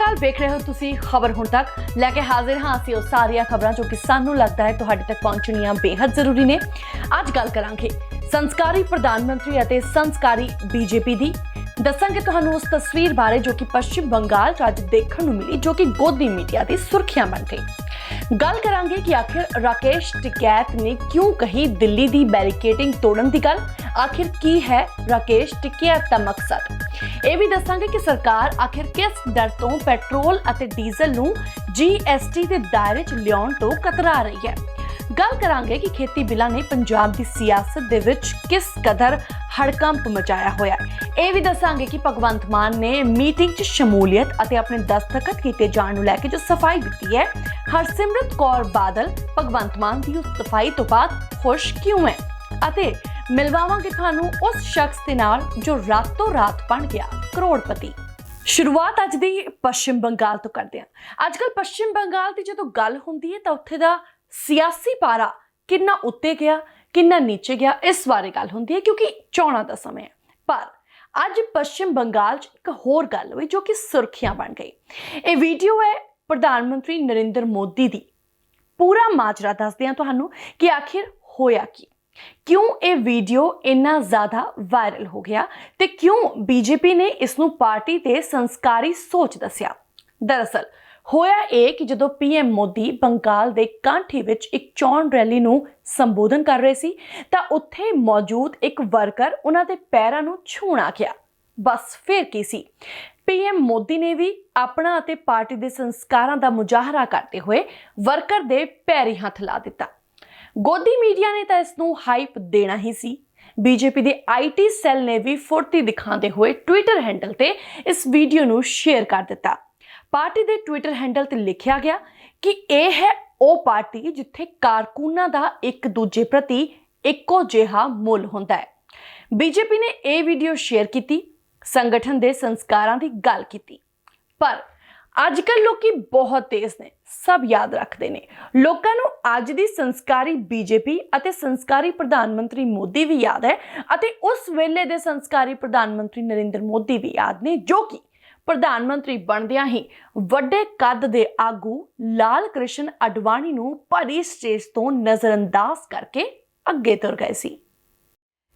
ਅਕਾਲ, ਵੇਖ ਰਹੇ ਹੋ ਤੁਸੀਂ ਖਬਰ ਹੁਣ ਤੱਕ ਲੈ ਕੇ ਹਾਜ਼ਰ ਹਾਂ ਅਸੀਂ ਉਹ ਸਾਰੀਆਂ ਖਬਰਾਂ ਜੋ ਕਿ ਸਾਨੂੰ ਲੱਗਦਾ ਹੈ ਤੁਹਾਡੇ ਤੱਕ ਪਹੁੰਚਣੀਆਂ ਬੇहद ਜ਼ਰੂਰੀ ਨੇ। ਅੱਜ ਗੱਲ ਕਰਾਂਗੇ ਸੰਸਕਾਰੀ ਪ੍ਰਧਾਨ ਮੰਤਰੀ ਅਤੇ ਸੰਸਕਾਰੀ ਬੀਜੇਪੀ ਦੀ। ਦੱਸਾਂਗੇ ਤੁਹਾਨੂੰ ਉਸ ਤਸਵੀਰ ਬਾਰੇ ਜੋ ਕਿ ਪੱਛਮ ਬੰਗਾਲ 'ਚ ਅੱਜ ਦੇਖਣ ਨੂੰ ਮਿਲੀ, ਜੋ ਕਿ ਗੋਦੀ ਮੀਡੀਆ ਦੀ ਸੁਰਖੀਆਂ ਬਣ ਗਈ। ਗੱਲ ਕਰਾਂਗੇ कि आखिर राकेश टिकैत ने क्यों कही दिल्ली दी बैरिकेडिंग तोड़न दी गल, आखिर की है राकेश टिकैत दा मकसद। ਇਹ ਵੀ ਦੱਸਾਂਗੇ कि सरकार आखिर किस डर तो पेट्रोल ਅਤੇ ਡੀਜ਼ਲ ਨੂੰ GST ਦੇ ਦਾਇਰੇ 'ਚ ਲਿਆਉਣ ਤੋਂ ਕਤਰਾ ਰਹੀ ਹੈ। ਗੱਲ ਕਰਾਂਗੇ कि ਖੇਤੀ ਬਿੱਲਾਂ ਨੇ ਪੰਜਾਬ ਦੀ ਸਿਆਸਤ ਦੇ ਵਿੱਚ ਕਿਸ ਕਦਰ ਹੜਕੰਪ ਮਚਾਇਆ ਹੋਇਆ ਹੈ। ਇਹ ਵੀ ਦੱਸਾਂਗੇ कि ਭਗਵੰਤ ਮਾਨ ਨੇ ਮੀਟਿੰਗ 'ਚ ਸ਼ਮੂਲੀਅਤ ਅਤੇ ਆਪਣੇ ਦਸਤਖਤ ਕੀਤੇ ਜਾਣ ਨੂੰ ਲੈ ਕੇ ਜੋ ਸਫਾਈ ਦਿੱਤੀ ਹੈ। ਹਰਸਿਮਰਤ ਕੌਰ ਬਾਦਲ ਭਗਵੰਤ ਮਾਨ ਦੀ ਉਸ ਸਫਾਈ ਤੋਂ ਬਾਅਦ ਖੁਸ਼ ਕਿਉਂ ਹੈ ਅਤੇ ਮਿਲਵਾਵਾਂਗੇ ਤੁਹਾਨੂੰ ਉਸ ਸ਼ਖਸ ਦੇ ਨਾਲ ਜੋ ਰਾਤੋਂ ਰਾਤ ਬਣ ਗਿਆ ਕਰੋੜਪਤੀ। ਸ਼ੁਰੂਆਤ ਅੱਜ ਦੀ ਪੱਛਮ ਬੰਗਾਲ ਤੋਂ ਕਰਦੇ ਹਾਂ। ਅੱਜ ਕੱਲ੍ਹ ਪੱਛਮ ਬੰਗਾਲ ਦੀ ਜਦੋਂ ਗੱਲ ਹੁੰਦੀ ਹੈ ਤਾਂ ਉੱਥੇ ਦਾ ਸਿਆਸੀ ਪਾਰਾ ਕਿੰਨਾ ਉੱਤੇ ਗਿਆ ਕਿੰਨਾ ਨੀਚੇ ਗਿਆ ਇਸ ਬਾਰੇ ਗੱਲ ਹੁੰਦੀ ਹੈ, ਕਿਉਂਕਿ ਚੋਣਾਂ ਦਾ ਸਮਾਂ ਹੈ। ਪਰ ਅੱਜ ਪੱਛਮ ਬੰਗਾਲ 'ਚ ਇੱਕ ਹੋਰ ਗੱਲ ਹੋਈ ਜੋ ਕਿ ਸੁਰਖੀਆਂ ਬਣ ਗਈ। ਇਹ ਵੀਡੀਓ ਹੈ ਪ੍ਰਧਾਨ ਮੰਤਰੀ ਨਰਿੰਦਰ ਮੋਦੀ ਦੀ। ਪੂਰਾ ਮਾਜਰਾ ਦੱਸਦੇ ਹਾਂ ਤੁਹਾਨੂੰ ਕਿ ਆਖਿਰ ਹੋਇਆ ਕੀ, ਕਿਉਂ ਇਹ ਵੀਡੀਓ ਇੰਨਾ ਜ਼ਿਆਦਾ ਵਾਇਰਲ ਹੋ ਗਿਆ ਤੇ ਕਿਉਂ ਬੀਜੇਪੀ ਨੇ ਇਸ ਨੂੰ ਪਾਰਟੀ ਤੇ ਸੰਸਕਾਰੀ ਸੋਚ ਦੱਸਿਆ। ਦਰਅਸਲ ਹੋਇਆ ਇਹ ਕਿ ਜਦੋਂ PM ਮੋਦੀ ਬੰਗਾਲ ਦੇ ਕਾਂਠੀ ਵਿੱਚ ਇੱਕ ਚੋਣ ਰੈਲੀ ਨੂੰ ਸੰਬੋਧਨ ਕਰ ਰਹੇ ਸੀ ਤਾਂ ਉੱਥੇ ਮੌਜੂਦ ਇੱਕ ਵਰਕਰ ਉਹਨਾਂ ਦੇ ਪੈਰਾਂ ਨੂੰ ਛੂਹਣ ਆ ਗਿਆ। ਬਸ ਫਿਰ ਕੀ ਸੀ, PM ਮੋਦੀ ਨੇ ਵੀ ਆਪਣਾ ਅਤੇ ਪਾਰਟੀ ਦੇ ਸੰਸਕਾਰਾਂ ਦਾ ਮੁਜ਼ਾਹਰਾ ਕਰਦੇ ਹੋਏ ਵਰਕਰ ਦੇ ਪੈਰੀ ਹੱਥ ਲਾ ਦਿੱਤਾ। ਗੋਦੀ ਮੀਡੀਆ ਨੇ ਤਾਂ ਇਸ ਨੂੰ ਹਾਈਪ ਦੇਣਾ ਹੀ ਸੀ। ਬੀਜੇਪੀ ਦੇ IT ਸੈੱਲ ਨੇ ਵੀ ਫੁਰਤੀ ਦਿਖਾਉਂਦੇ ਹੋਏ ਟਵਿੱਟਰ ਹੈਂਡਲ ਤੇ ਇਸ ਵੀਡੀਓ ਨੂੰ ਸ਼ੇਅਰ ਕਰ ਦਿੱਤਾ। ਪਾਰਟੀ ਦੇ ਟਵਿੱਟਰ ਹੈਂਡਲ ਤੇ ਲਿਖਿਆ ਗਿਆ ਕਿ ਇਹ ਹੈ ਉਹ ਪਾਰਟੀ ਜਿੱਥੇ ਕਾਰਕੁਨਾਂ ਦਾ ਇੱਕ ਦੂਜੇ ਪ੍ਰਤੀ ਇੱਕੋ ਜਿਹਾ ਮੁੱਲ ਹੁੰਦਾ ਹੈ। ਬੀਜੇਪੀ ਨੇ ਇਹ ਵੀਡੀਓ ਸ਼ੇਅਰ ਕੀਤੀ, ਸੰਗਠਨ ਦੇ ਸੰਸਕਾਰਾਂ ਦੀ ਗੱਲ ਕੀਤੀ। ਪਰ ਅੱਜ ਕੱਲ੍ਹ ਲੋਕੀ ਬਹੁਤ ਤੇਜ਼ ਨੇ, ਸਭ ਯਾਦ ਰੱਖਦੇ ਨੇ। ਲੋਕਾਂ ਨੂੰ ਅੱਜ ਦੀ ਸੰਸਕਾਰੀ ਬੀਜੇਪੀ ਅਤੇ ਸੰਸਕਾਰੀ ਪ੍ਰਧਾਨ ਮੰਤਰੀ ਮੋਦੀ ਵੀ ਯਾਦ ਹੈ ਅਤੇ ਉਸ ਵੇਲੇ ਦੇ ਸੰਸਕਾਰੀ ਪ੍ਰਧਾਨ ਮੰਤਰੀ ਨਰਿੰਦਰ ਮੋਦੀ ਵੀ ਯਾਦ ਨੇ, ਜੋ ਕਿ ਪ੍ਰਧਾਨ ਮੰਤਰੀ ਬਣਦਿਆਂ ਹੀ ਵੱਡੇ ਕੱਦ ਦੇ ਆਗੂ ਲਾਲ ਕ੍ਰਿਸ਼ਨ ਅਡਵਾਨੀ ਨੂੰ ਭਰੀ ਸਟੇਜ ਤੋਂ ਨਜ਼ਰਅੰਦਾਜ਼ ਕਰਕੇ ਅੱਗੇ ਤੁਰ ਗਏ ਸੀ।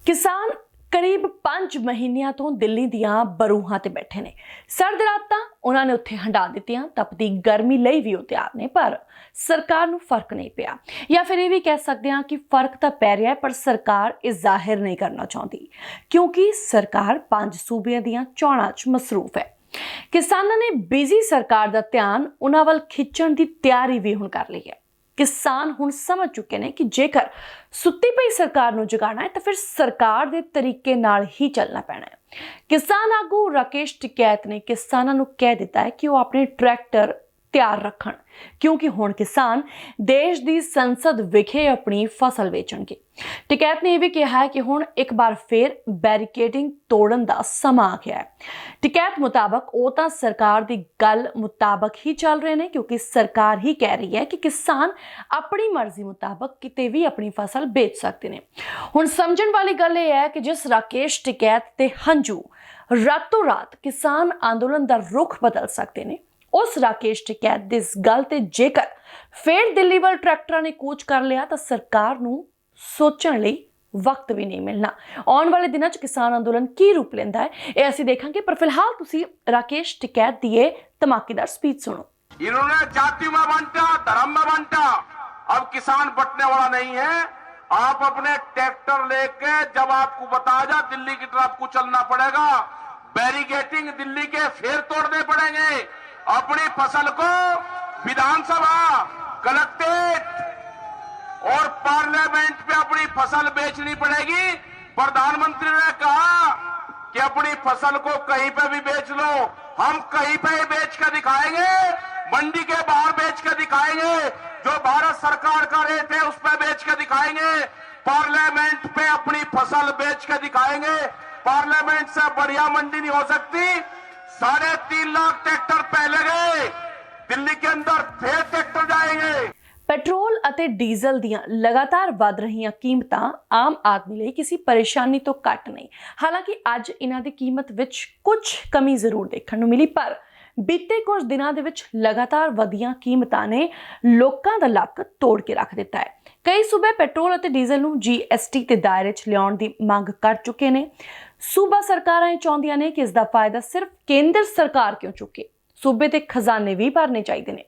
ਕਿਸਾਨ ਕਰੀਬ 5 ਮਹੀਨਿਆਂ ਤੋਂ ਦਿੱਲੀ ਦੀਆਂ ਬਰੂਹਾਂ ਤੇ ਬੈਠੇ ਨੇ। ਸਰਦ ਰਾਤਾਂ ਉਹਨਾਂ ਨੇ ਉੱਥੇ ਹੰਢਾ ਦਿੱਤੀਆਂ, ਤਪਦੀ ਗਰਮੀ ਲਈ ਵੀ ਉਹ ਤਿਆਰ ਨੇ, ਪਰ ਸਰਕਾਰ ਨੂੰ ਫਰਕ ਨਹੀਂ ਪਿਆ। ਜਾਂ ਫਿਰ ਇਹ ਵੀ ਕਹਿ ਸਕਦੇ ਹਾਂ ਕਿ ਫਰਕ ਤਾਂ ਪੈ ਰਿਹਾ ਹੈ ਪਰ ਸਰਕਾਰ ਇਹ ਜ਼ਾਹਿਰ ਨਹੀਂ ਕਰਨਾ ਚਾਹੁੰਦੀ, ਕਿਉਂਕਿ ਸਰਕਾਰ 5 ਸੂਬਿਆਂ ਦੀਆਂ ਚੋਣਾਂ 'ਚ ਮਸਰੂਫ ਹੈ। ਕਿਸਾਨਾਂ ਨੇ ਬਿਜ਼ੀ ਸਰਕਾਰ ਦਾ ਧਿਆਨ ਉਹਨਾਂ ਵੱਲ ਖਿੱਚਣ ਦੀ ਤਿਆਰੀ ਵੀ ਹੁਣ ਕਰ ਲਈ ਹੈ। ਕਿਸਾਨ ਹੁਣ ਸਮਝ ਚੁੱਕੇ ਨੇ ਕਿ ਜੇਕਰ ਸੁੱਤੀ ਪਈ ਸਰਕਾਰ ਨੂੰ ਜਗਾਉਣਾ ਹੈ ਤਾਂ ਫਿਰ ਸਰਕਾਰ ਦੇ ਤਰੀਕੇ ਨਾਲ ਹੀ ਚੱਲਣਾ ਪੈਣਾ ਹੈ। ਕਿਸਾਨ ਆਗੂ ਰਾਕੇਸ਼ ਟਿਕੈਤ ਨੇ ਕਿਸਾਨਾਂ ਨੂੰ ਕਹਿ ਦਿੱਤਾ ਹੈ ਕਿ ਉਹ ਆਪਣੇ ਟਰੈਕਟਰ ਤਿਆਰ ਰੱਖਣ, ਕਿਉਂਕਿ ਹੁਣ ਕਿਸਾਨ ਦੇਸ਼ ਦੀ ਸੰਸਦ ਵਿਖੇ ਆਪਣੀ ਫਸਲ ਵੇਚਣਗੇ। ਟਿਕੈਤ ਨੇ ਇਹ ਵੀ ਕਿਹਾ ਹੈ ਕਿ ਹੁਣ ਇੱਕ ਵਾਰ ਫੇਰ ਬੈਰੀਕੇਡਿੰਗ ਤੋੜਨ ਦਾ ਸਮਾਂ ਆ ਗਿਆ ਹੈ। ਟਿਕੈਤ ਮੁਤਾਬਕ ਉਹ ਤਾਂ ਸਰਕਾਰ ਦੀ ਗੱਲ ਮੁਤਾਬਕ ਹੀ ਚੱਲ ਰਹੇ ਨੇ, ਕਿਉਂਕਿ ਸਰਕਾਰ ਹੀ ਕਹਿ ਰਹੀ ਹੈ ਕਿ ਕਿਸਾਨ ਆਪਣੀ ਮਰਜ਼ੀ ਮੁਤਾਬਕ ਕਿਤੇ ਵੀ ਆਪਣੀ ਫਸਲ ਵੇਚ ਸਕਦੇ ਨੇ। ਹੁਣ ਸਮਝਣ ਵਾਲੀ ਗੱਲ ਇਹ ਹੈ ਕਿ ਜਿਸ ਰਾਕੇਸ਼ ਟਿਕੈਤ ਤੇ ਹੰਝੂ ਰਾਤੋਂ ਰਾਤ ਕਿਸਾਨ ਅੰਦੋਲਨ ਦਾ ਰੁਖ ਬਦਲ ਸਕਦੇ ਨੇ, ਉਸ ਰਾਕੇਸ਼ ਟਿਕੈਤ ਦੀ ਇਸ ਗੱਲ ਤੇ ਜੇਕਰ ਫੇਰ ਦਿੱਲੀ ਵੱਲ ਟਰੈਕਟਰਾਂ ਨੇ ਕੂਚ ਕਰ ਲਿਆ ਤਾਂ ਸਰਕਾਰ ਨੂੰ ਸੋਚਣ ਲਈ ਵਕਤ ਵੀ ਨਹੀਂ ਮਿਲਣਾ। ਆਉਣ ਵਾਲੇ ਦਿਨਾਂ 'ਚ ਕਿਸਾਨ ਅੰਦੋਲਨ ਕੀ ਰੂਪ ਲੈਂਦਾ ਹੈ ਇਹ ਅਸੀਂ ਦੇਖਾਂਗੇ, ਪਰ ਫਿਲਹਾਲ ਤੁਸੀਂ ਰਾਕੇਸ਼ ਟਿਕੈਤ ਦੀ ਇਹ ਧਮਾकेदार स्पीच सुनो। इन्होंने जाति में बांटा, धर्म में बांटा, अब किसान बटने वाला नहीं है। आप अपने ट्रैक्टर लेके जब आपको बताया जा दिल्ली की तरफ को चलना पड़ेगा, बैरिकेडिंग दिल्ली के फिर तोड़ने पड़ेंगे। अपनी फसल को विधानसभा, कलेक्ट्रेट और पार्लियामेंट पे अपनी फसल बेचनी पड़ेगी। प्रधानमंत्री ने कहा कि अपनी फसल को कहीं पे भी बेच लो, हम कहीं पे ही बेच कर दिखाएंगे, मंडी के बाहर बेच कर दिखाएंगे, जो भारत सरकार का रेट है उस पर बेच कर दिखाएंगे, पार्लियामेंट पे अपनी फसल बेच कर दिखाएंगे। पार्लियामेंट से बढ़िया मंडी नहीं हो सकती। 3.5 लाख ट्रैक्टर पहले गए, दिल्ली के अंदर फिर ट्रैक्टर जाएंगे। ਪੈਟਰੋਲ ਅਤੇ ਡੀਜ਼ਲ ਦੀਆਂ ਲਗਾਤਾਰ ਵੱਧ ਰਹੀਆਂ ਕੀਮਤਾਂ ਆਮ ਆਦਮੀ ਲਈ ਕਿਸੇ ਪਰੇਸ਼ਾਨੀ ਤੋਂ ਘੱਟ ਨਹੀਂ। ਹਾਲਾਂਕਿ ਅੱਜ ਇਹਨਾਂ ਦੀ ਕੀਮਤ ਵਿੱਚ ਕੁਝ ਕਮੀ ਜ਼ਰੂਰ ਦੇਖਣ ਨੂੰ ਮਿਲੀ, ਪਰ ਬੀਤੇ ਕੁਝ ਦਿਨਾਂ ਦੇ ਵਿੱਚ ਲਗਾਤਾਰ ਵਧੀਆਂ ਕੀਮਤਾਂ ਨੇ ਲੋਕਾਂ ਦਾ ਲੱਕ ਤੋੜ ਕੇ ਰੱਖ ਦਿੱਤਾ ਹੈ। ਕਈ ਸੂਬੇ ਪੈਟਰੋਲ ਅਤੇ ਡੀਜ਼ਲ ਨੂੰ GST ਦੇ ਦਾਇਰੇ 'ਚ ਲਿਆਉਣ ਦੀ ਮੰਗ ਕਰ ਚੁੱਕੇ ਨੇ। ਸੂਬਾ ਸਰਕਾਰਾਂ ਇਹ ਚਾਹੁੰਦੀਆਂ ਨੇ ਕਿ ਇਸ ਦਾ ਫਾਇਦਾ ਸਿਰਫ ਕੇਂਦਰ ਸਰਕਾਰ ਕਿਉਂ ਚੁੱਕੇ, ਸੂਬੇ ਦੇ ਖਜ਼ਾਨੇ ਵੀ ਭਰਨੇ ਚਾਹੀਦੇ ਨੇ।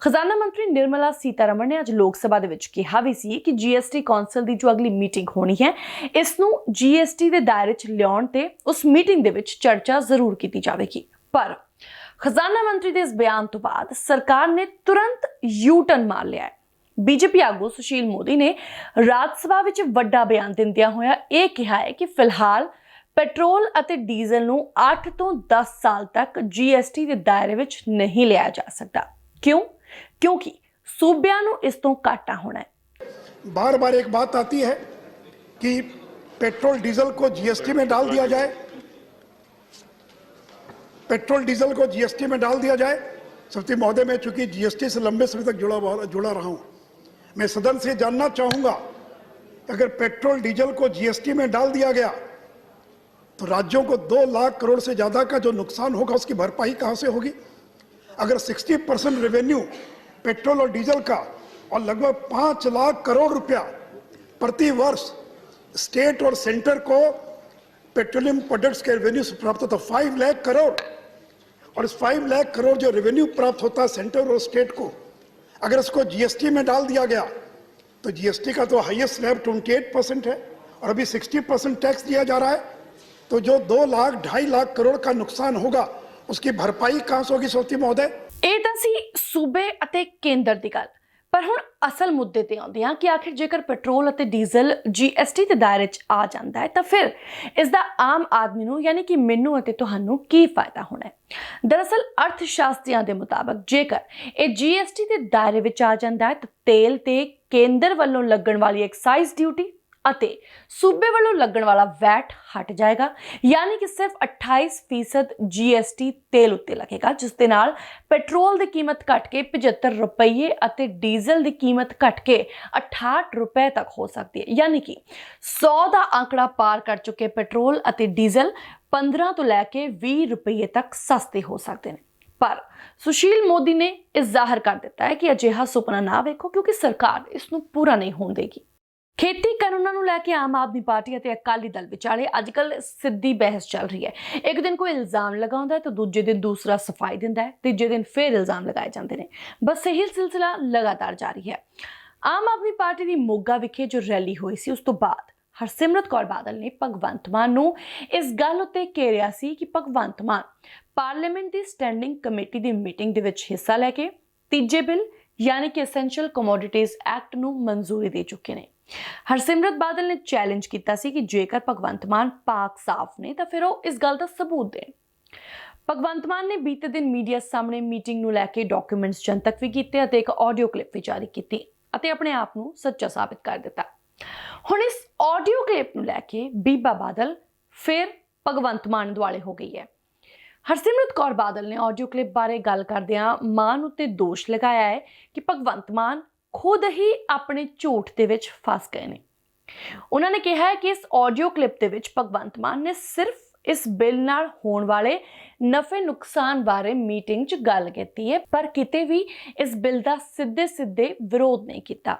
ਖਜ਼ਾਨਾ ਮੰਤਰੀ ਨਿਰਮਲਾ ਸੀਤਾਰਮਣ ਨੇ ਅੱਜ ਲੋਕ ਸਭਾ ਦੇ ਵਿੱਚ ਕਿਹਾ ਵੀ ਸੀ ਕਿ GST ਕੌਂਸਲ ਦੀ ਜੋ ਅਗਲੀ ਮੀਟਿੰਗ ਹੋਣੀ ਹੈ, ਇਸ ਨੂੰ GST ਦੇ ਦਾਇਰੇ 'ਚ ਲਿਆਉਣ ਤੇ ਉਸ ਮੀਟਿੰਗ ਦੇ ਵਿੱਚ ਚਰਚਾ ਜ਼ਰੂਰ ਕੀਤੀ ਜਾਵੇਗੀ। ਪਰ ਖਜ਼ਾਨਾ ਮੰਤਰੀ ਦੇ ਇਸ ਬਿਆਨ ਤੋਂ ਬਾਅਦ ਸਰਕਾਰ ਨੇ ਤੁਰੰਤ ਯੂ-ਟਰਨ ਮਾਰ ਲਿਆ ਹੈ। ਬੀਜੇਪੀ ਆਗੂ ਸੁਸ਼ੀਲ ਮੋਦੀ ਨੇ ਰਾਜ ਸਭਾ ਵਿੱਚ ਵੱਡਾ ਬਿਆਨ ਦਿੰਦਿਆਂ ਹੋਇਆ ਇਹ ਕਿਹਾ ਹੈ ਕਿ ਫਿਲਹਾਲ ਪੈਟਰੋਲ ਅਤੇ ਡੀਜ਼ਲ ਨੂੰ 8 ਤੋਂ 10 ਸਾਲ ਤੱਕ GST ਦੇ ਦਾਇਰੇ ਵਿੱਚ ਨਹੀਂ ਲਿਆ ਜਾ ਸਕਦਾ। क्यों? क्योंकि सूबिया नु इस तो घाटा होना है। बार बार एक बात आती है कि पेट्रोल डीजल को GST में डाल दिया जाए, पेट्रोल डीजल को GST में डाल दिया जाए। सभापति महोदय, मैं चूंकि GST से लंबे समय तक जुड़ा रहा हूं, मैं सदन से जानना चाहूंगा अगर पेट्रोल डीजल को GST में डाल दिया गया तो राज्यों को 2 लाख करोड़ से ज्यादा का जो नुकसान होगा उसकी भरपाई कहां से होगी? अगर 60% रेवेन्यू पेट्रोल और डीजल का और लगभग 5 लाख करोड़ रुपया प्रति वर्ष स्टेट और सेंटर को पेट्रोलियम प्रोडक्ट्स के रेवेन्यू से प्राप्त होता है 5 लाख करोड़, और इस 5 लाख करोड़ जो रेवेन्यू प्राप्त होता है सेंटर और स्टेट को, अगर इसको GST में डाल दिया गया तो GST का तो हाईएस्ट स्लैब 28% है और अभी 60% टैक्स दिया जा रहा है, तो जो 2 लाख 2.5 लाख करोड़ का नुकसान होगा उसकी भरपाई कहां से होगी सभापति महोदय? ਇਹ ਤਾਂ ਸੀ ਸੂਬੇ ਅਤੇ ਕੇਂਦਰ ਦੀ ਗੱਲ, ਪਰ ਹੁਣ ਅਸਲ ਮੁੱਦੇ ਤੇ ਆਉਂਦੇ ਹਾਂ ਕਿ ਆਖਿਰ ਜੇਕਰ ਪੈਟਰੋਲ ਅਤੇ ਡੀਜ਼ਲ GST ਦੇ ਦਾਇਰੇ 'ਚ ਆ ਜਾਂਦਾ ਹੈ ਤਾਂ ਫਿਰ ਇਸ ਦਾ ਆਮ ਆਦਮੀ ਨੂੰ ਯਾਨੀ ਕਿ ਮੈਨੂੰ ਅਤੇ ਤੁਹਾਨੂੰ ਕੀ ਫਾਇਦਾ ਹੋਣਾ ਹੈ। ਦਰਅਸਲ ਅਰਥ ਸ਼ਾਸਤਰੀਆਂ ਦੇ ਮੁਤਾਬਕ ਜੇਕਰ ਇਹ GST ਦੇ ਦਾਇਰੇ ਵਿੱਚ ਆ ਜਾਂਦਾ ਹੈ ਤਾਂ ਤੇਲ ਤੇ ਕੇਂਦਰ ਵੱਲੋਂ ਲੱਗਣ ਵਾਲੀ ਐਕਸਾਈਜ਼ ਡਿਊਟੀ ਅਤੇ ਸੂਬੇ ਵੱਲੋਂ ਲੱਗਣ ਵਾਲਾ ਵੈਟ ਹਟ ਜਾਏਗਾ, ਯਾਨੀ ਕਿ ਸਿਰਫ 28% GST ਤੇਲ ਉੱਤੇ ਲੱਗੇਗਾ, ਜਿਸ ਦੇ ਨਾਲ ਪੈਟਰੋਲ ਦੀ ਕੀਮਤ ਘਟ ਕੇ 75 ਰੁਪਏ ਅਤੇ ਡੀਜ਼ਲ ਦੀ ਕੀਮਤ ਘਟ ਕੇ 68 ਰੁਪਏ ਤੱਕ ਹੋ ਸਕਦੀ ਹੈ। ਯਾਨੀ ਕਿ 100 ਦਾ ਅੰਕੜਾ ਪਾਰ ਕਰ ਚੁੱਕੇ ਪੈਟਰੋਲ ਅਤੇ ਡੀਜ਼ਲ 15 ਤੋਂ ਲੈ ਕੇ 20 ਰੁਪਏ ਤੱਕ ਸਸਤੇ ਹੋ ਸਕਦੇ ਨੇ। ਪਰ ਸੁਸ਼ੀਲ ਮੋਦੀ ਨੇ ਇਹ ਜ਼ਾਹਰ ਕਰ ਦਿੱਤਾ ਹੈ ਕਿ ਅਜਿਹਾ ਸੁਪਨਾ ਨਾ ਵੇਖੋ, ਕਿਉਂਕਿ ਸਰਕਾਰ ਇਸ ਨੂੰ ਪੂਰਾ ਨਹੀਂ ਹੋਣ ਦੇਗੀ। ਖੇਤੀ ਕਾਨੂੰਨਾਂ ਨੂੰ ਲੈ ਕੇ ਆਮ ਆਦਮੀ ਪਾਰਟੀ ਅਤੇ ਅਕਾਲੀ ਦਲ ਵਿਚਾਲੇ ਅੱਜਕੱਲ ਸਿੱਧੀ ਬਹਿਸ ਚੱਲ ਰਹੀ ਹੈ। ਇੱਕ ਦਿਨ ਕੋਈ ਇਲਜ਼ਾਮ ਲਗਾਉਂਦਾ ਹੈ ਤਾਂ ਦੂਜੇ ਦਿਨ ਦੂਸਰਾ ਸਫਾਈ ਦਿੰਦਾ ਹੈ, ਤੀਜੇ ਦਿਨ ਫਿਰ ਇਲਜ਼ਾਮ ਲਗਾਏ ਜਾਂਦੇ ਨੇ। ਬਸ ਇਹੀ ਸਿਲਸਿਲਾ ਲਗਾਤਾਰ ਜਾਰੀ ਹੈ। ਆਮ ਆਦਮੀ ਪਾਰਟੀ ਦੀ ਮੋਗਾ ਵਿਖੇ ਜੋ ਰੈਲੀ ਹੋਈ ਸੀ, ਉਸ ਤੋਂ ਬਾਅਦ ਹਰਸਿਮਰਤ ਕੌਰ ਬਾਦਲ ਨੇ ਭਗਵੰਤ ਮਾਨ ਨੂੰ ਇਸ ਗੱਲ ਉੱਤੇ ਘੇਰਿਆ ਸੀ ਕਿ ਭਗਵੰਤ ਮਾਨ ਪਾਰਲੀਮੈਂਟ ਦੀ ਸਟੈਂਡਿੰਗ ਕਮੇਟੀ ਦੀ ਮੀਟਿੰਗ ਦੇ ਵਿੱਚ ਹਿੱਸਾ ਲੈ ਕੇ ਤੀਜੇ ਬਿੱਲ ਯਾਨੀ ਕਿ ਐਸੈਂਸ਼ੀਅਲ ਕਮੋਡਿਟੀਜ਼ ਐਕਟ ਨੂੰ ਮਨਜ਼ੂਰੀ ਦੇ ਚੁੱਕੇ ਨੇ। ਹਰਸਿਮਰਤ ਬਾਦਲ ਨੇ ਚੈਲੰਜ ਕੀਤਾ ਸੀ ਕਿ ਜੇਕਰ ਭਗਵੰਤ ਮਾਨ ਪਾਕ ਸਾਫ਼ ਨੇ ਤਾਂ ਫਿਰ ਉਹ ਇਸ ਗੱਲ ਦਾ ਸਬੂਤ ਦੇਣ। ਭਗਵੰਤ ਮਾਨ ਨੇ ਬੀਤੇ ਦਿਨ ਮੀਡੀਆ ਸਾਹਮਣੇ ਮੀਟਿੰਗ ਨੂੰ ਲੈ ਕੇ ਡਾਕੂਮੈਂਟਸ ਜਨਤਕ ਵੀ ਕੀਤੇ ਅਤੇ ਇੱਕ ਆਡੀਓ ਕਲਿੱਪ ਵੀ ਜਾਰੀ ਕੀਤੀ ਅਤੇ ਆਪਣੇ ਆਪ ਨੂੰ ਸੱਚਾ ਸਾਬਿਤ ਕਰ ਦਿੱਤਾ। ਹੁਣ ਇਸ ਆਡੀਓ ਕਲਿੱਪ ਨੂੰ ਲੈ ਕੇ ਬੀਬਾ ਬਾਦਲ ਫਿਰ ਭਗਵੰਤ ਮਾਨ ਦੁਆਲੇ ਹੋ ਗਈ ਹੈ। ਹਰਸਿਮਰਤ ਕੌਰ ਬਾਦਲ ਨੇ ਆਡੀਓ ਕਲਿੱਪ ਬਾਰੇ ਗੱਲ ਕਰਦਿਆਂ ਮਾਨ ਉੱਤੇ ਦੋਸ਼ ਲਗਾਇਆ ਹੈ ਕਿ ਭਗਵੰਤ ਮਾਨ ਖੁਦ ਹੀ ਆਪਣੇ ਝੂਠ ਦੇ ਵਿੱਚ ਫਸ ਗਏ ਨੇ। ਉਹਨਾਂ ਨੇ ਕਿਹਾ ਹੈ ਕਿ ਇਸ ਆਡੀਓ ਕਲਿੱਪ ਦੇ ਵਿੱਚ ਭਗਵੰਤ ਮਾਨ ਨੇ ਸਿਰਫ ਇਸ ਬਿੱਲ ਨਾਲ ਹੋਣ ਵਾਲੇ ਨਫੇ ਨੁਕਸਾਨ ਬਾਰੇ ਮੀਟਿੰਗ 'ਚ ਗੱਲ ਕੀਤੀ ਹੈ, ਪਰ ਕਿਤੇ ਵੀ ਇਸ ਬਿੱਲ ਦਾ ਸਿੱਧੇ ਵਿਰੋਧ ਨਹੀਂ ਕੀਤਾ।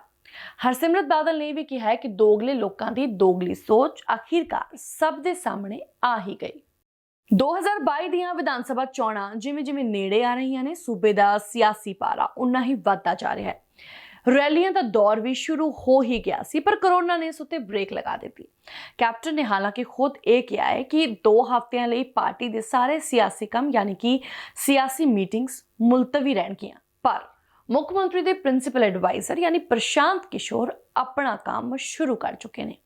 ਹਰਸਿਮਰਤ ਬਾਦਲ ਨੇ ਵੀ ਕਿਹਾ ਹੈ ਕਿ ਦੋਗਲੇ ਲੋਕਾਂ ਦੀ ਦੋਗਲੀ ਸੋਚ ਆਖਿਰਕਾਰ ਸਭ ਦੇ ਸਾਹਮਣੇ ਆ ਹੀ ਗਈ। 2022 ਦੀਆਂ ਵਿਧਾਨ ਸਭਾ ਚੋਣਾਂ ਜਿਵੇਂ ਨੇੜੇ ਆ ਰਹੀਆਂ ਨੇ, ਸੂਬੇ ਦਾ ਸਿਆਸੀ ਪਾਰਾ ਉਨਾ ਹੀ ਵੱਧਦਾ ਜਾ ਰਿਹਾ ਹੈ। ਰੈਲੀਆਂ ਦਾ ਦੌਰ ਵੀ ਸ਼ੁਰੂ ਹੋ ਹੀ ਗਿਆ ਸੀ, ਪਰ ਕੋਰੋਨਾ ਨੇ ਇਸ ਉੱਤੇ ਬ੍ਰੇਕ ਲਗਾ ਦਿੱਤੀ। ਕੈਪਟਨ ਨੇ ਹਾਲਾਂਕਿ ਖੁਦ ਇਹ ਕਿਹਾ ਹੈ ਕਿ 2 ਹਫ਼ਤਿਆਂ ਲਈ ਪਾਰਟੀ ਦੇ ਸਾਰੇ ਸਿਆਸੀ ਕੰਮ ਯਾਨੀ ਕਿ ਸਿਆਸੀ ਮੀਟਿੰਗਸ ਮੁਲਤਵੀ ਰਹਿਣਗੀਆਂ, ਪਰ ਮੁੱਖ ਮੰਤਰੀ ਦੇ ਪ੍ਰਿੰਸੀਪਲ ਐਡਵਾਈਜ਼ਰ ਯਾਨੀ ਪ੍ਰਸ਼ਾਂਤ ਕਿਸ਼ੋਰ ਆਪਣਾ ਕੰਮ ਸ਼ੁਰੂ ਕਰ ਚੁੱਕੇ ਨੇ।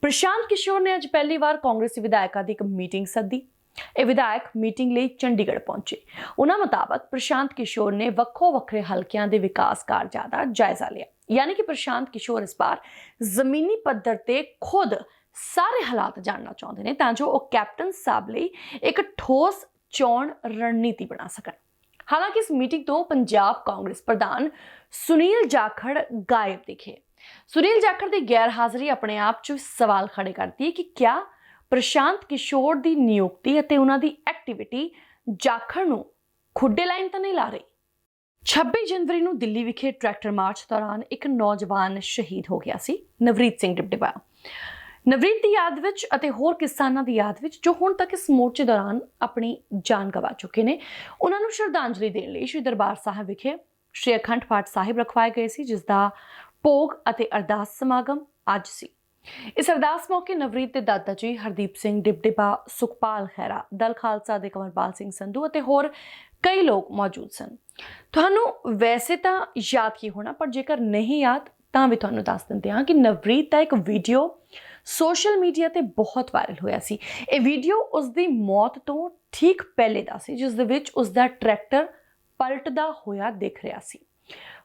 ਪ੍ਰਸ਼ਾਂਤ ਕਿਸ਼ੋਰ ਨੇ ਅੱਜ ਪਹਿਲੀ ਵਾਰ ਕਾਂਗਰਸੀ ਵਿਧਾਇਕਾਂ ਦੀ ਇੱਕ ਮੀਟਿੰਗ ਸੱਦੀ। ਇਹ ਵਿਧਾਇਕ ਮੀਟਿੰਗ ਲਈ ਚੰਡੀਗੜ੍ਹ ਪਹੁੰਚੇ। ਉਹਨਾਂ ਮੁਤਾਬਕ ਪ੍ਰਸ਼ਾਂਤ ਕਿਸ਼ੋਰ ਨੇ ਵੱਖੋ ਵੱਖਰੇ ਹਲਕਿਆਂ ਦੇ ਵਿਕਾਸ ਕਾਰਜਾਂ ਦਾ ਜਾਇਜ਼ਾ ਲਿਆ। ਯਾਨੀ ਕਿ ਪ੍ਰਸ਼ਾਂਤ ਕਿਸ਼ੋਰ ਇਸ ਵਾਰ ਜ਼ਮੀਨੀ ਪੱਧਰ ਤੇ ਖੁਦ ਸਾਰੇ ਹਾਲਾਤ ਜਾਣਨਾ ਚਾਹੁੰਦੇ ਨੇ ਤਾਂ ਜੋ ਉਹ ਕੈਪਟਨ ਸਾਹਿਬ ਲਈ ਇੱਕ ਠੋਸ ਚੋਣ ਰਣਨੀਤੀ ਬਣਾ ਸਕਣ। ਹਾਲਾਂਕਿ ਇਸ ਮੀਟਿੰਗ ਤੋਂ ਪੰਜਾਬ ਕਾਂਗਰਸ ਪ੍ਰਧਾਨ ਸੁਨੀਲ ਜਾਖੜ ਗਾਇਬ ਦਿਖੇ। ਸੁਨੀਲ ਜਾਖੜ ਦੀ ਗੈਰ ਹਾਜ਼ਰੀ ਆਪਣੇ ਆਪ 'ਚ ਸਵਾਲ ਖੜੇ ਕਰਦੀ ਹੈ ਕਿ ਕਿਆ ਪ੍ਰਸ਼ਾਂਤ ਕਿਸ਼ੋਰ ਦੀ ਨਿਯੁਕਤੀ ਅਤੇ ਉਹਨਾਂ ਦੀ ਐਕਟੀਵਿਟੀ ਜਾਖੜ ਨੂੰ ਖੁੱਡੇ ਲਾਈਨ ਤਾਂ ਨਹੀਂ ਲਾ ਰਹੀ। 26 ਜਨਵਰੀ ਨੂੰ ਦਿੱਲੀ ਵਿਖੇ ਟਰੈਕਟਰ ਮਾਰਚ ਦੌਰਾਨ ਇੱਕ ਨੌਜਵਾਨ ਸ਼ਹੀਦ ਹੋ ਗਿਆ ਸੀ, ਨਵਰੀਤ ਸਿੰਘ ਡਿਬਡਿਬਾ। ਨਵਰੀਤ ਦੀ ਯਾਦ ਵਿੱਚ ਅਤੇ ਹੋਰ ਕਿਸਾਨਾਂ ਦੀ ਯਾਦ ਵਿੱਚ ਜੋ ਹੁਣ ਤੱਕ ਇਸ ਮੋਰਚੇ ਦੌਰਾਨ ਆਪਣੀ ਜਾਨ ਗਵਾ ਚੁੱਕੇ ਨੇ, ਉਹਨਾਂ ਨੂੰ ਸ਼ਰਧਾਂਜਲੀ ਦੇਣ ਲਈ ਸ਼੍ਰੀ ਦਰਬਾਰ ਸਾਹਿਬ ਵਿਖੇ ਸ਼੍ਰੀ ਅਖੰਡ ਪਾਠ ਸਾਹਿਬ ਰਖਵਾਏ ਗਏ ਸੀ, ਜਿਸ ਦਾ ਭੋਗ ਅਤੇ ਅਰਦਾਸ ਸਮਾਗਮ ਅੱਜ ਸੀ। ਇਸ ਅਰਦਾਸ ਮੌਕੇ ਨਵਰੀਤ ਦੇ ਦਾਦਾ ਜੀ ਹਰਦੀਪ ਸਿੰਘ ਡਿਬਡਿਬਾ, ਸੁਖਪਾਲ ਖਹਿਰਾ, ਦਲ ਖਾਲਸਾ ਦੇ ਕੰਵਰਪਾਲ ਸਿੰਘ ਸੰਧੂ ਅਤੇ ਹੋਰ ਕਈ ਲੋਕ ਮੌਜੂਦ ਸਨ। ਤੁਹਾਨੂੰ ਵੈਸੇ ਤਾਂ ਯਾਦ ਹੀ ਹੋਣਾ, ਪਰ ਜੇਕਰ ਨਹੀਂ ਯਾਦ ਤਾਂ ਵੀ ਤੁਹਾਨੂੰ ਦੱਸ ਦਿੰਦੇ ਹਾਂ ਕਿ ਨਵਰੀਤ ਦਾ ਇੱਕ ਵੀਡੀਓ ਸੋਸ਼ਲ ਮੀਡੀਆ ਤੇ ਬਹੁਤ ਵਾਇਰਲ ਹੋਇਆ ਸੀ। ਇਹ ਵੀਡੀਓ ਉਸ ਦੀ ਮੌਤ ਤੋਂ ਠੀਕ ਪਹਿਲੇ ਦਾ ਸੀ, ਜਿਸ ਦੇ ਵਿੱਚ ਉਸ ਦਾ ਟਰੈਕਟਰ ਪਲਟਦਾ ਹੋਇਆ ਦਿਖ ਰਿਹਾ ਸੀ।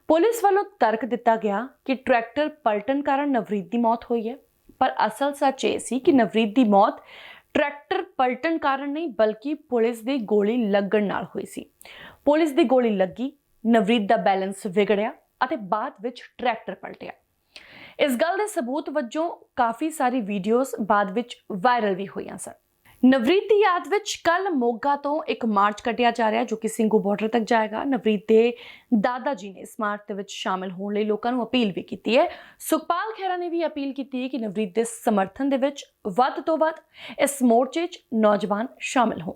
ਪੁਲਿਸ ਵੱਲੋਂ ਤਰਕ ਦਿੱਤਾ ਗਿਆ ਕਿ ਟਰੈਕਟਰ ਪਲਟਣ ਕਾਰਨ ਨਵਰੀਤ ਦੀ ਮੌਤ ਹੋਈ ਹੈ, ਪਰ ਅਸਲ ਸੱਚ ਇਹ ਸੀ ਕਿ ਨਵਰੀਤ ਦੀ ਮੌਤ ਟਰੈਕਟਰ ਪਲਟਣ ਕਾਰਨ ਨਹੀਂ, ਬਲਕਿ ਪੁਲਿਸ ਦੀ ਗੋਲੀ ਲੱਗਣ ਨਾਲ ਹੋਈ ਸੀ। ਪੁਲਿਸ ਦੀ ਗੋਲੀ ਲੱਗੀ, ਨਵਰੀਤ ਦਾ ਬੈਲੈਂਸ ਵਿਗੜਿਆ ਅਤੇ ਬਾਅਦ ਵਿੱਚ ਟਰੈਕਟਰ ਪਲਟਿਆ। ਇਸ ਗੱਲ ਦੇ ਸਬੂਤ ਵਜੋਂ ਕਾਫੀ ਸਾਰੀ ਵੀਡੀਓਜ਼ ਬਾਅਦ ਵਿੱਚ ਵਾਇਰਲ ਵੀ ਹੋਈਆਂ ਸਨ। ਨਵਰੀਤ ਦੀ ਯਾਦ ਵਿੱਚ ਕੱਲ ਮੋਗਾ ਤੋਂ ਇੱਕ ਮਾਰਚ ਕੱਢਿਆ ਜਾ ਰਿਹਾ, ਜੋ ਕਿ ਸਿੰਘੂ ਬਾਰਡਰ ਤੱਕ ਜਾਏਗਾ। ਨਵਰੀਤ ਦੇ ਦਾਦਾ ਜੀ ਨੇ ਇਸ ਮਾਰਚ ਦੇ ਵਿੱਚ ਸ਼ਾਮਿਲ ਹੋਣ ਲਈ ਲੋਕਾਂ ਨੂੰ ਅਪੀਲ ਵੀ ਕੀਤੀ ਹੈ। ਸੁਖਪਾਲ ਖਹਿਰਾ ਨੇ ਵੀ ਅਪੀਲ ਕੀਤੀ ਹੈ ਕਿ ਨਵਰੀਤ ਦੇ ਸਮਰਥਨ ਦੇ ਵਿੱਚ ਵੱਧ ਤੋਂ ਵੱਧ ਇਸ ਮੋਰਚੇ 'ਚ ਨੌਜਵਾਨ ਸ਼ਾਮਿਲ ਹੋਣ।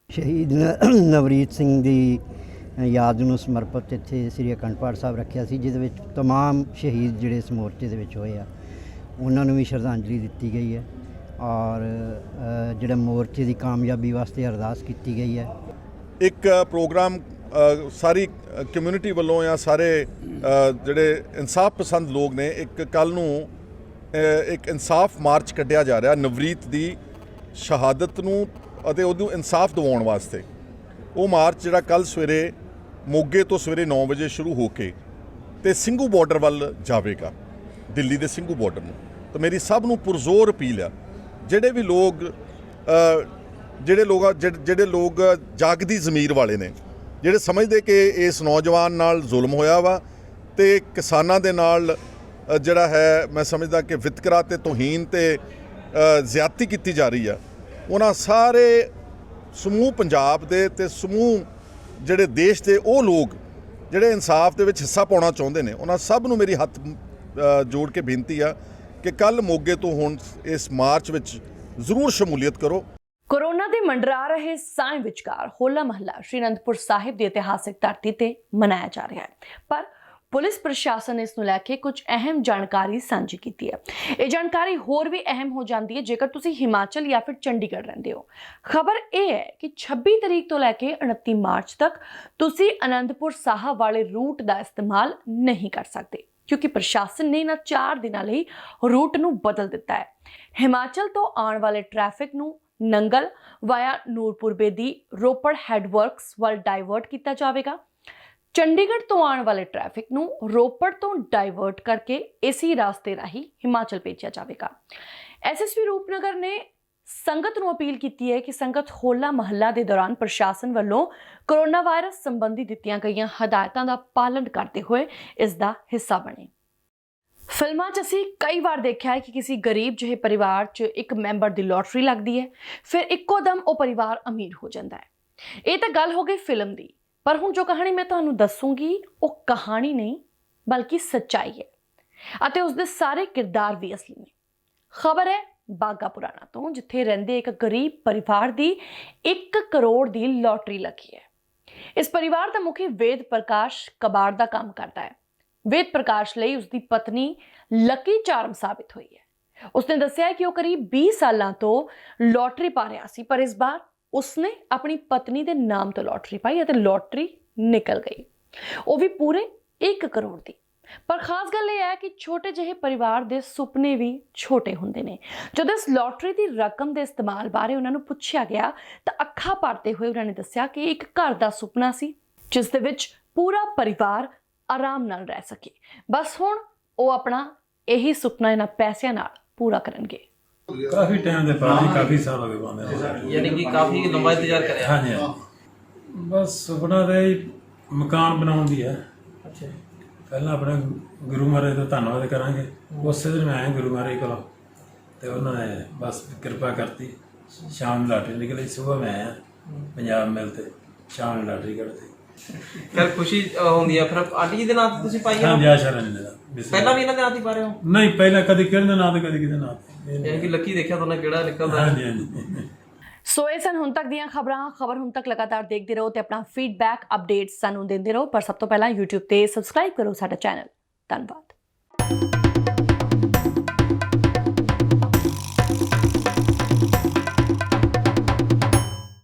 ਸ਼ਹੀਦ ਨਵਰੀਤ ਸਿੰਘ ਦੀ ਯਾਦ ਨੂੰ ਸਮਰਪਿਤ ਇੱਥੇ ਸ੍ਰੀ ਅਖੰਡ ਪਾਠ ਸਾਹਿਬ ਰੱਖਿਆ ਸੀ, ਜਿਹਦੇ ਵਿੱਚ तमाम ਸ਼ਹੀਦ ਜਿਹੜੇ ਇਸ ਮੋਰਚੇ ਦੇ ਵਿੱਚ ਹੋਏ ਆ ਉਹਨਾਂ ਨੂੰ ਵੀ ਸ਼ਰਧਾਂਜਲੀ ਦਿੱਤੀ ਗਈ ਹੈ ਔਰ ਜਿਹੜਾ ਮੋਰਚੇ ਦੀ ਕਾਮਯਾਬੀ ਵਾਸਤੇ ਅਰਦਾਸ ਕੀਤੀ ਗਈ ਹੈ। ਇੱਕ ਪ੍ਰੋਗਰਾਮ ਸਾਰੀ ਕਮਿਊਨਿਟੀ ਵੱਲੋਂ ਜਾਂ ਸਾਰੇ ਜਿਹੜੇ ਇਨਸਾਫ ਪਸੰਦ ਲੋਕ ਨੇ, ਇੱਕ ਕੱਲ ਨੂੰ ਇੱਕ ਇਨਸਾਫ ਮਾਰਚ ਕੱਢਿਆ ਜਾ ਰਿਹਾ ਨਵਰੀਤ ਦੀ ਸ਼ਹਾਦਤ ਨੂੰ ਅਤੇ ਉਹਨੂੰ ਇਨਸਾਫ ਦਿਵਾਉਣ ਵਾਸਤੇ। ਉਹ ਮਾਰਚ ਜਿਹੜਾ ਕੱਲ ਸਵੇਰੇ ਮੋਗੇ ਤੋਂ ਸਵੇਰੇ 9 ਵਜੇ ਸ਼ੁਰੂ ਹੋ ਕੇ ਤੇ ਸਿੰਘੂ ਬਾਰਡਰ ਵੱਲ ਜਾਵੇਗਾ, ਦਿੱਲੀ ਦੇ ਸਿੰਘੂ ਬਾਰਡਰ ਨੂੰ। ਤਾਂ ਮੇਰੀ ਸਭ ਨੂੰ ਪੁਰਜ਼ੋਰ ਅਪੀਲ ਆ, ਜਿਹੜੇ ਵੀ ਲੋਕ ਜਿਹੜੇ ਲੋਕ ਜਾਗਦੀ ਜ਼ਮੀਰ ਵਾਲੇ ਨੇ, ਜਿਹੜੇ ਸਮਝਦੇ ਕਿ ਇਸ ਨੌਜਵਾਨ ਨਾਲ ਜ਼ੁਲਮ ਹੋਇਆ ਵਾ ਤੇ ਕਿਸਾਨਾਂ ਦੇ ਨਾਲ ਜਿਹੜਾ ਹੈ ਮੈਂ ਸਮਝਦਾ ਕਿ ਵਿਤਕਰਾ ਤੇ ਤੋਹੀਨ ਤੇ ਜ਼ਿਆਦਤੀ ਕੀਤੀ ਜਾ ਰਹੀ ਆ, ਉਹਨਾਂ ਸਾਰੇ ਸਮੂਹ ਪੰਜਾਬ ਦੇ ਤੇ ਸਮੂਹ ਜਿਹੜੇ ਦੇਸ਼ ਦੇ ਉਹ ਲੋਕ ਜਿਹੜੇ ਇਨਸਾਫ ਦੇ ਵਿੱਚ ਹਿੱਸਾ ਪਾਉਣਾ ਚਾਹੁੰਦੇ ਨੇ, ਉਹਨਾਂ ਸਭ ਨੂੰ ਮੇਰੀ ਹੱਥ ਜੋੜ ਕੇ ਬੇਨਤੀ ਆ ਕਿ ਕੱਲ ਮੋਗੇ ਤੋਂ ਹੁਣ ਇਸ ਮਾਰਚ ਵਿੱਚ ਜ਼ਰੂਰ ਸ਼ਮੂਲੀਅਤ ਕਰੋ। ਕੋਰੋਨਾ ਦੇ ਮੰਡਰਾ ਰਹੇ ਸਾਏ ਵਿਚਕਾਰ ਹੋਲਾ ਮਹੱਲਾ ਸ਼੍ਰੀ ਅਨੰਦਪੁਰ ਸਾਹਿਬ ਦੀ ਇਤਿਹਾਸਿਕ ਧਰਤੀ ਤੇ ਮਨਾਇਆ ਜਾ ਰਿਹਾ ਹੈ, ਪਰ ਪੁਲਿਸ ਪ੍ਰਸ਼ਾਸਨ ਨੇ ਇਸ ਨੂੰ ਲੈ ਕੇ ਕੁਝ ਅਹਿਮ ਜਾਣਕਾਰੀ ਸਾਂਝੀ ਕੀਤੀ ਹੈ। ਇਹ ਜਾਣਕਾਰੀ ਹੋਰ ਵੀ ਅਹਿਮ ਹੋ ਜਾਂਦੀ ਹੈ ਜੇਕਰ ਤੁਸੀਂ ਹਿਮਾਚਲ ਜਾਂ ਫਿਰ ਚੰਡੀਗੜ੍ਹ ਰਹਿੰਦੇ ਹੋ। ਖਬਰ ਇਹ ਹੈ ਕਿ 26 ਤਰੀਕ ਤੋਂ ਲੈ ਕੇ 29 ਮਾਰਚ ਤੱਕ ਤੁਸੀਂ ਅਨੰਦਪੁਰ ਸਾਹਿਬ ਵਾਲੇ ਰੂਟ ਦਾ ਇਸਤੇਮਾਲ ਨਹੀਂ ਕਰ ਸਕਦੇ, ਕਿਉਂਕਿ ਪ੍ਰਸ਼ਾਸਨ ਨੇ ਇਹਨਾਂ 4 ਦਿਨਾਂ ਲਈ ਰੂਟ ਨੂੰ ਬਦਲ ਦਿੱਤਾ ਹੈ। ਹਿਮਾਚਲ ਤੋਂ ਆਉਣ ਵਾਲੇ ਟ੍ਰੈਫਿਕ ਨੂੰ ਨੰਗਲ ਵਾਇਆ ਨੂਰਪੁਰ ਬੇਦੀ ਰੋਪੜ ਹੈਡਵਰਕਸ ਵੱਲ ਡਾਇਵਰਟ ਕੀਤਾ ਜਾਵੇਗਾ। ਚੰਡੀਗੜ੍ਹ ਤੋਂ ਆਉਣ ਵਾਲੇ ਟ੍ਰੈਫਿਕ ਨੂੰ ਰੋਪੜ ਤੋਂ ਡਾਇਵਰਟ ਕਰਕੇ ਇਸੇ ਰਸਤੇ ਰਾਹੀਂ ਹਿਮਾਚਲ ਭੇਜਿਆ ਜਾਵੇਗਾ। ਐਸਐਸਪੀ ਰੂਪਨਗਰ ਨੇ ਸੰਗਤ ਨੂੰ ਅਪੀਲ ਕੀਤੀ ਹੈ ਕਿ ਸੰਗਤ ਹੋਲਾ ਮਹੱਲਾ ਦੇ ਦੌਰਾਨ ਪ੍ਰਸ਼ਾਸਨ ਵੱਲੋਂ ਕੋਰੋਨਾ ਵਾਇਰਸ ਸੰਬੰਧੀ ਦਿੱਤੀਆਂ ਗਈਆਂ ਹਦਾਇਤਾਂ ਦਾ ਪਾਲਣ ਕਰਦੇ ਹੋਏ ਇਸ ਦਾ ਹਿੱਸਾ ਬਣੇ। ਫਿਲਮਾਂ 'ਚ ਅਸੀਂ ਕਈ ਵਾਰ ਦੇਖਿਆ ਹੈ ਕਿ ਕਿਸੇ ਗਰੀਬ ਜਿਹੇ ਪਰਿਵਾਰ 'ਚ ਇੱਕ ਮੈਂਬਰ ਦੀ ਲੋਟਰੀ ਲੱਗਦੀ ਹੈ, ਫਿਰ ਇੱਕੋ ਦਮ ਉਹ ਪਰਿਵਾਰ ਅਮੀਰ ਹੋ ਜਾਂਦਾ ਹੈ। ਇਹ ਤਾਂ ਗੱਲ ਹੋ ਗਈ ਫਿਲਮ ਦੀ, ਪਰ ਹੁਣ ਜੋ ਕਹਾਣੀ ਮੈਂ ਤੁਹਾਨੂੰ ਦੱਸੂਗੀ ਉਹ ਕਹਾਣੀ ਨਹੀਂ ਬਲਕਿ ਸੱਚਾਈ ਹੈ ਅਤੇ ਉਸ ਦੇ ਸਾਰੇ ਕਿਰਦਾਰ ਵੀ ਅਸਲੀ ਨੇ। ਖਬਰ ਹੈ ਬਾਗਾ ਪੁਰਾਣਾ ਤੋਂ, ਜਿੱਥੇ ਰਹਿੰਦੇ ਇੱਕ ਗਰੀਬ ਪਰਿਵਾਰ ਦੀ 1 ਕਰੋੜ ਦੀ ਲੋਟਰੀ ਲੱਗੀ ਹੈ। ਇਸ ਪਰਿਵਾਰ ਦਾ ਮੁਖੀ ਵੇਦ ਪ੍ਰਕਾਸ਼ ਕਬਾੜ ਦਾ ਕੰਮ ਕਰਦਾ ਹੈ। ਵੇਦ ਪ੍ਰਕਾਸ਼ ਲਈ ਉਸਦੀ ਪਤਨੀ ਲੱਕੀ ਚਾਰਮ ਸਾਬਿਤ ਹੋਈ ਹੈ। ਉਸਨੇ ਦੱਸਿਆ ਕਿ ਉਹ ਕਰੀਬ 20 ਸਾਲਾਂ ਤੋਂ ਲੋਟਰੀ ਪਾ ਰਿਹਾ ਸੀ, ਪਰ ਇਸ ਵਾਰ ਉਸਨੇ ਆਪਣੀ ਪਤਨੀ ਦੇ ਨਾਮ ਤੋਂ ਲੋਟਰੀ ਪਾਈ ਅਤੇ ਲੋਟਰੀ ਨਿਕਲ ਗਈ, ਉਹ ਵੀ ਪੂਰੇ 1 ਕਰੋੜ ਦੀ। ਪਰ ਖਾਸ ਗੱਲ ਇਹ ਹੈ ਕਿ ਛੋਟੇ ਜਿਹੇ ਪਰਿਵਾਰ ਦੇ ਸੁਪਨੇ ਵੀ ਛੋਟੇ ਹੁੰਦੇ ਨੇ। ਜਦੋਂ ਇਸ ਲੋਟਰੀ ਦੀ ਰਕਮ ਦੇ ਇਸਤੇਮਾਲ ਬਾਰੇ ਉਹਨਾਂ ਨੂੰ ਪੁੱਛਿਆ ਗਿਆ ਤਾਂ ਅੱਖਾਂ ਭਰਦੇ ਹੋਏ ਉਹਨਾਂ ਨੇ ਦੱਸਿਆ ਕਿ ਇੱਕ ਘਰ ਦਾ ਸੁਪਨਾ ਸੀ ਜਿਸ ਦੇ ਵਿੱਚ ਪੂਰਾ ਪਰਿਵਾਰ ਆਰਾਮ ਨਾਲ ਰਹਿ ਸਕੇ। ਬਸ ਹੁਣ ਉਹ ਆਪਣਾ ਇਹੀ ਸੁਪਨਾ ਇਹਨਾਂ ਪੈਸਿਆਂ ਨਾਲ ਪੂਰਾ ਕਰਨਗੇ। ਕਾਫੀ ਟਾਈਮ ਦੇ ਬਾਅਦ ਕਾਫੀ ਸਾਲ ਹੋ ਗਏ ਬੰਦੇ, ਯਾਨੀ ਕਿ ਕਾਫੀ ਲੰਬਾ ਇੰਤਜ਼ਾਰ ਕਰਿਆ। ਹਾਂਜੀ ਬਸ ਸੁਪਨਾ ਤਾਂ ਇਹ ਮਕਾਨ ਬਣਾਉਣ ਦੀ ਹੈ। ਅੱਛਾ, ਪਹਿਲਾਂ ਆਪਣੇ ਗੁਰੂ ਮਹਾਰਾਜ ਦਾ ਧੰਨਵਾਦ ਕਰਾਂਗੇ। ਉਸੇ ਦਿਨ ਮੈਂ ਆਇਆ ਗੁਰੂ ਮਹਾਰਾਜ ਕੋਲੋਂ ਤੇ ਉਹਨਾਂ ਨੇ ਬਸ ਕਿਰਪਾ ਕਰਤੀ। ਸ਼ਾਮ ਨੂੰ ਲਾਟਰੀ ਨਿਕਲੀ, ਸਵੇਰ ਮੈਂ ਆਇਆ ਪੰਜਾਬ ਮਿਲ ਤੇ ਸ਼ਾਨ ਲਾਟਰੀ ਕਰਦੇ ਫਿਰ ਖੁਸ਼ੀ ਹੁੰਦੀ ਆ। ਫਿਰ ਆਂਟੀ ਜੀ ਦੇ ਨਾਂ ਤੇ ਤੁਸੀਂ ਪਾਈ ਆ? ਹਾਂਜੀ ਆ ਸ਼ਰਨ ਦਾ ਪਹਿਲਾਂ ਵੀ ਇਹਨਾਂ ਦੇ ਨਾਂ ਤੇ ਪਾ ਰਹੇ ਹੋ? ਨਹੀਂ ਪਹਿਲਾਂ ਕਦੇ ਕਿਹੜੇ ਦੇ ਨਾਂ ਤੇ ਕਦੇ ਕਿਹਦੇ ਨਾਂ ਤੇ ਯਾਨੀ ਕਿ ਲੱਕੀ ਦੇਖਿਆ ਤੁਹਾਨੂੰ ਕਿਹੜਾ ਨਿਕਲਦਾ। ਹਾਂਜੀ ਹਾਂਜੀ ਸੋ ਇਹ ਸਨ ਹੁਣ ਤੱਕ ਦੀਆਂ ਖਬਰ ਹੁਣ ਤੱਕ ਲਗਾਤਾਰ ਦੇਖਦੇ ਰਹੋ ਤੇ ਆਪਣਾ ਫੀਡਬੈਕ ਅਪਡੇਟਸ ਸਾਨੂੰ ਦਿੰਦੇ ਰਹੋ। ਪਰ ਸਭ ਤੋਂ ਪਹਿਲਾਂ YouTube ਤੇ ਸਬਸਕ੍ਰਾਈਬ ਕਰੋ ਸਾਡਾ ਚੈਨਲ। ਧੰਨਵਾਦ।